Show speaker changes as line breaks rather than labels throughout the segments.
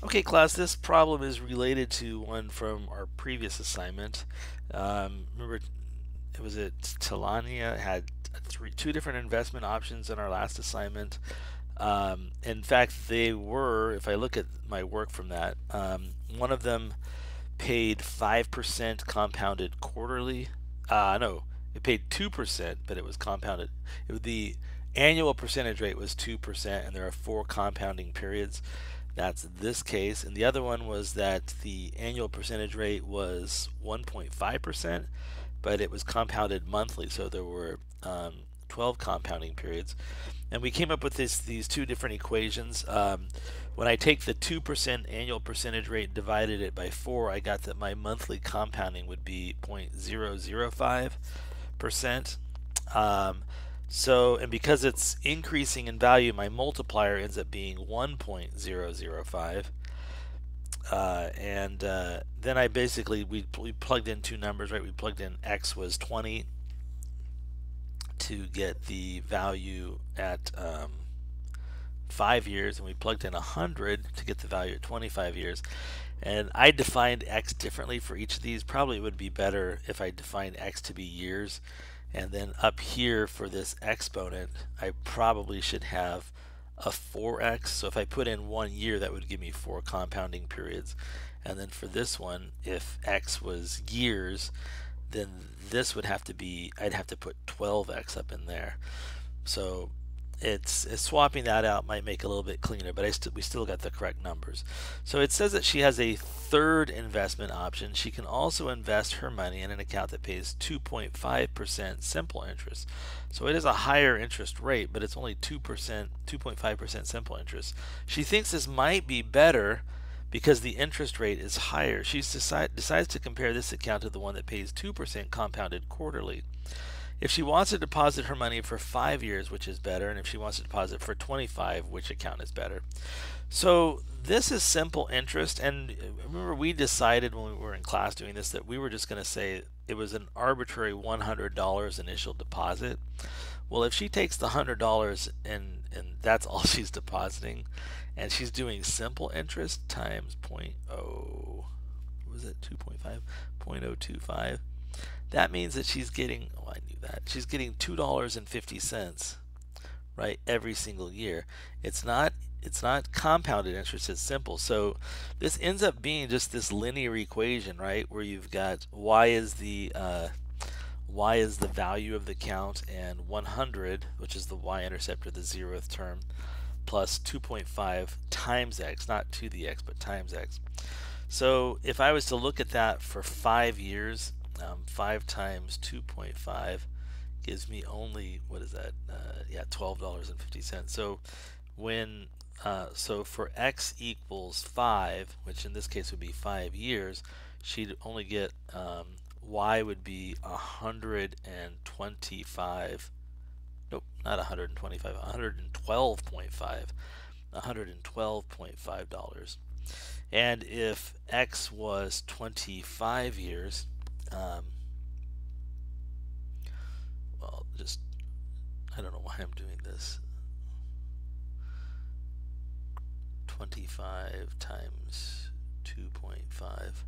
Okay, class, this problem is related to one from our previous assignment. Remember, it was at Talania, had two different investment options in our last assignment. In fact, they were, if I look at my work from that, one of them paid 5% compounded quarterly. No, it paid 2%, but it was compounded. The annual percentage rate was 2%, and there are four compounding periods. That's this case. And the other one was that the annual percentage rate was 1.5%, but it was compounded monthly. So there were 12 compounding periods. And we came up with these two different equations. When I take the 2% annual percentage rate and divided it by 4, I got that my monthly compounding would be 0.005%. And because it's increasing in value, my multiplier ends up being 1.005. Then I basically, we plugged in two numbers, right? We plugged in x was 20 to get the value at 5 years, and we plugged in 100 to get the value at 25 years. And I defined x differently for each of these. Probably it would be better if I defined x to be years. And then up here for this exponent, I probably should have a 4x. So if I put in 1 year, that would give me 4 compounding periods. And then for this one, if x was years, then this would have to be, I'd have to put 12x up in there. So it's swapping that out might make it a little bit cleaner, but we still got the correct numbers. So it says that she has a third investment option. She can also invest her money in an account that pays 2.5% simple interest. So it is a higher interest rate, but it's only 2%, 2.5% simple interest. She thinks this might be better because the interest rate is higher. She decides to compare this account to the one that pays 2% compounded quarterly. If she wants to deposit her money for 5 years, which is better, and if she wants to deposit for 25, which account is better? So this is simple interest, and remember we decided when we were in class doing this that we were just going to say it was an arbitrary $100 initial deposit. Well, if she takes the $100 and that's all she's depositing, and she's doing simple interest times 0.0, was it 2.5, 0.025, that means that she's getting, oh, I knew that, she's getting $2.50, right, every single year. It's not compounded interest, it's simple. So this ends up being just this linear equation, right, where you've got y is the value of the count, and 100, which is the y-intercept or the 0th term, plus 2.5 times x, not to the x, but times x. So if I was to look at that for 5 years, 5 times 2.5 gives me only, what is that? Yeah, $12.50. So when so for x equals 5, which in this case would be 5 years, she'd only get y would be 125. Nope, not 125. 112.5. $112.5. And if x was 25 years, well, just, I don't know why I'm doing this. 25 times 2.5,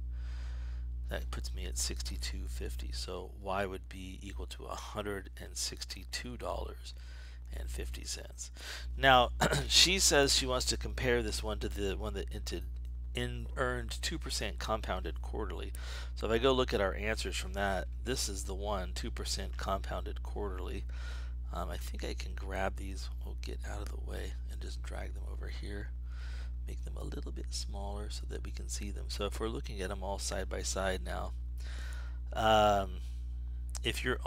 that puts me at $62.50. So y would be equal to $162.50. Now she says she wants to compare this one to the one that earned 2% compounded quarterly. So if I go look at our answers from that, this is the one, 2% compounded quarterly. I think I can grab these, we'll get out of the way and just drag them over here, make them a little bit smaller so that we can see them. So if we're looking at them all side by side now, if you're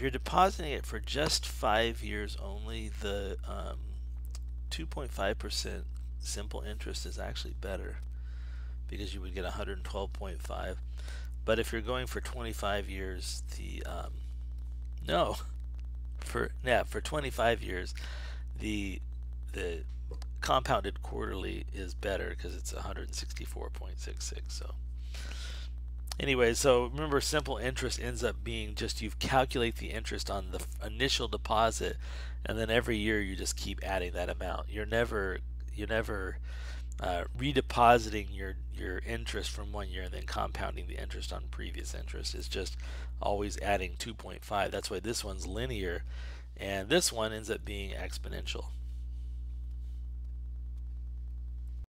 depositing it for just 5 years only, the 2.5% simple interest is actually better because you would get 112.5. But if you're going for 25 years, the for 25 years, the compounded quarterly is better because it's 164.66. So anyway, so remember, simple interest ends up being just you calculate the interest on the initial deposit, and then every year you just keep adding that amount. You're never You're never redepositing your interest from one year and then compounding the interest on previous interest. It's just always adding 2.5. That's why this one's linear, and this one ends up being exponential.